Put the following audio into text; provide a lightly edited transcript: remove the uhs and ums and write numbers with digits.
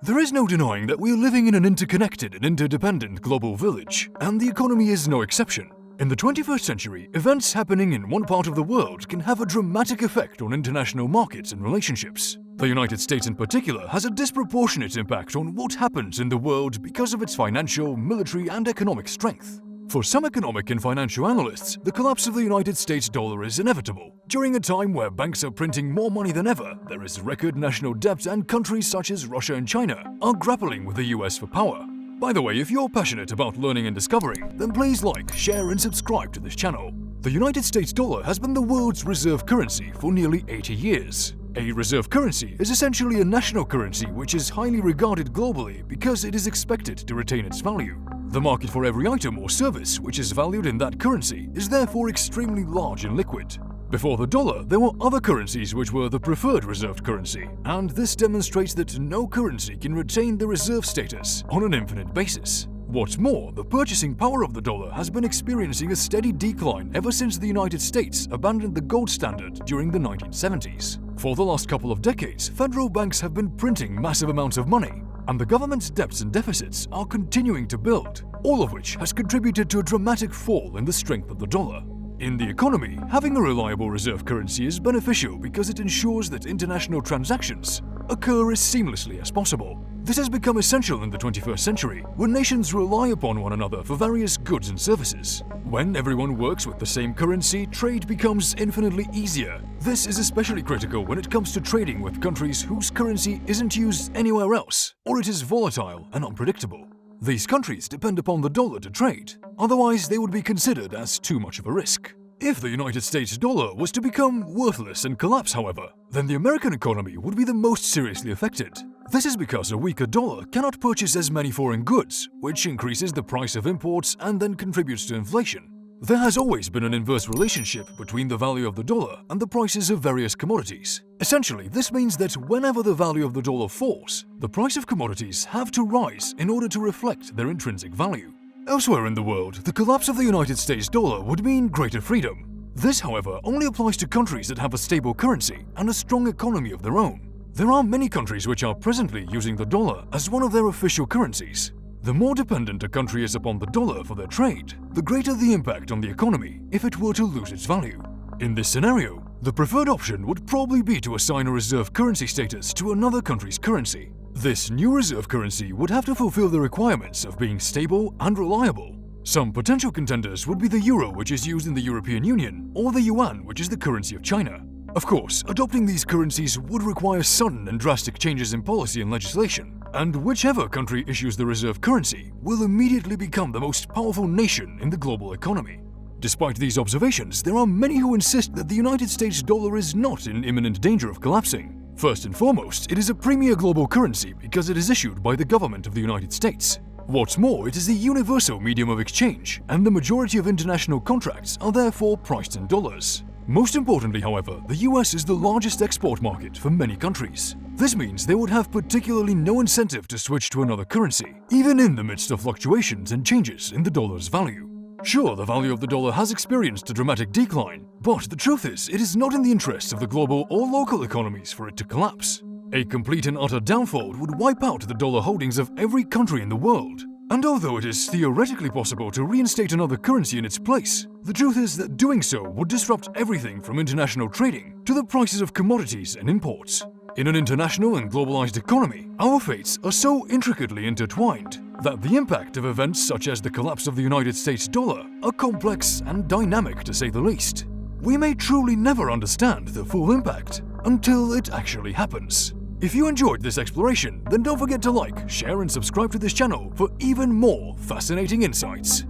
There is no denying that we are living in an interconnected and interdependent global village, and the economy is no exception. In the 21st century, events happening in one part of the world can have a dramatic effect on international markets and relationships. The United States in particular has a disproportionate impact on what happens in the world because of its financial, military, and economic strength. For some economic and financial analysts, the collapse of the United States dollar is inevitable. During a time where banks are printing more money than ever, there is record national debt, and countries such as Russia and China are grappling with the US for power. By the way, if you're passionate about learning and discovering, then please like, share, and subscribe to this channel. The United States dollar has been the world's reserve currency for nearly 80 years. A reserve currency is essentially a national currency which is highly regarded globally because it is expected to retain its value. The market for every item or service which is valued in that currency is therefore extremely large and liquid. Before the dollar, there were other currencies which were the preferred reserved currency, and this demonstrates that no currency can retain the reserve status on an infinite basis. What's more, the purchasing power of the dollar has been experiencing a steady decline ever since the United States abandoned the gold standard during the 1970s. For the last couple of decades, federal banks have been printing massive amounts of money, and the government's debts and deficits are continuing to build, all of which has contributed to a dramatic fall in the strength of the dollar. In the economy, having a reliable reserve currency is beneficial because it ensures that international transactions occur as seamlessly as possible. This has become essential in the 21st century, when nations rely upon one another for various goods and services. When everyone works with the same currency, trade becomes infinitely easier. This is especially critical when it comes to trading with countries whose currency isn't used anywhere else, or it is volatile and unpredictable. These countries depend upon the dollar to trade, otherwise they would be considered as too much of a risk. If the United States dollar was to become worthless and collapse, however, then the American economy would be the most seriously affected. This is because a weaker dollar cannot purchase as many foreign goods, which increases the price of imports and then contributes to inflation. There has always been an inverse relationship between the value of the dollar and the prices of various commodities. Essentially, this means that whenever the value of the dollar falls, the price of commodities have to rise in order to reflect their intrinsic value. Elsewhere in the world, the collapse of the United States dollar would mean greater freedom. This, however, only applies to countries that have a stable currency and a strong economy of their own. There are many countries which are presently using the dollar as one of their official currencies. The more dependent a country is upon the dollar for their trade, the greater the impact on the economy if it were to lose its value. In this scenario, the preferred option would probably be to assign a reserve currency status to another country's currency. This new reserve currency would have to fulfill the requirements of being stable and reliable. Some potential contenders would be the euro, which is used in the European Union, or the yuan, which is the currency of China. Of course, adopting these currencies would require sudden and drastic changes in policy and legislation, and whichever country issues the reserve currency will immediately become the most powerful nation in the global economy. Despite these observations, there are many who insist that the United States dollar is not in imminent danger of collapsing. First and foremost, it is a premier global currency because it is issued by the government of the United States. What's more, it is a universal medium of exchange, and the majority of international contracts are therefore priced in dollars. Most importantly, however, the US is the largest export market for many countries. This means they would have particularly no incentive to switch to another currency, even in the midst of fluctuations and changes in the dollar's value. Sure, the value of the dollar has experienced a dramatic decline, but the truth is, it is not in the interests of the global or local economies for it to collapse. A complete and utter downfall would wipe out the dollar holdings of every country in the world. And although it is theoretically possible to reinstate another currency in its place, the truth is that doing so would disrupt everything from international trading to the prices of commodities and imports. In an international and globalized economy, our fates are so intricately intertwined that the impact of events such as the collapse of the United States dollar are complex and dynamic, to say the least. We may truly never understand the full impact until it actually happens. If you enjoyed this exploration, then don't forget to like, share, and subscribe to this channel for even more fascinating insights.